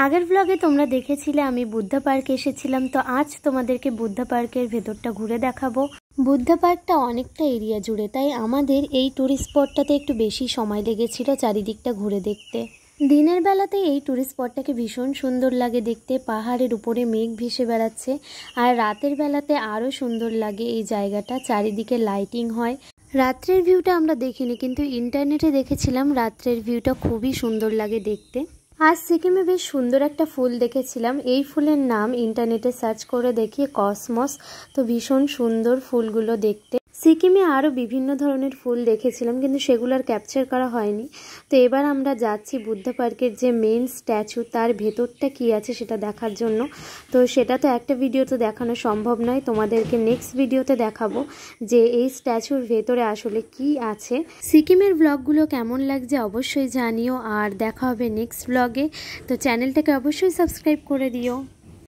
আগের ব্লগে তোমরা দেখেছিলে আমি বুদ্ধা পার্কে এসেছিলাম, তো আজ তোমাদেরকে বুদ্ধা পার্কের ভেতরটা ঘুরে দেখাবো। বুদ্ধা পার্কটা অনেকটা এরিয়া জুড়ে, তাই আমাদের এই ট্যুরিস্ট স্পটটাতে একটু বেশি সময় লেগেছিল চারিদিকটা ঘুরে দেখতে। দিনের বেলাতে এই ট্যুরিস্ট স্পটটাকে ভীষণ সুন্দর লাগে দেখতে, পাহাড়ের উপরে মেঘ ভেসে বেড়াচ্ছে। আর রাতের বেলাতে আরও সুন্দর লাগে এই জায়গাটা, চারিদিকে লাইটিং হয়। রাত্রের ভিউটা আমরা দেখিনি, কিন্তু ইন্টারনেটে দেখেছিলাম রাত্রের ভিউটা খুবই সুন্দর লাগে দেখতে। আজ সিকিমে বেশ সুন্দর একটা ফুল দেখেছিলাম, এই ফুলের নাম ইন্টারনেটে সার্চ করে দেখি কসমস। তো ভীষণ সুন্দর ফুলগুলো দেখতে। সিকিমে আরও বিভিন্ন ধরনের ফুল দেখেছিলাম, কিন্তু সেগুলো আর ক্যাপচার করা হয়নি। তো এবার আমরা যাচ্ছি বুদ্ধা পার্কের যে মেইন স্ট্যাচু, তার ভেতরটা কি আছে সেটা দেখার জন্য। তো সেটা তো একটা ভিডিওতে দেখানো সম্ভব নয়, তোমাদেরকে নেক্সট ভিডিওতে দেখাবো যে এই স্ট্যাচুর ভেতরে আসলে কি আছে। সিকিমের ব্লগগুলো কেমন লাগছে অবশ্যই জানিও, আর দেখা হবে নেক্সট ব্লগে। তো চ্যানেলটাকে অবশ্যই সাবস্ক্রাইব করে দিও।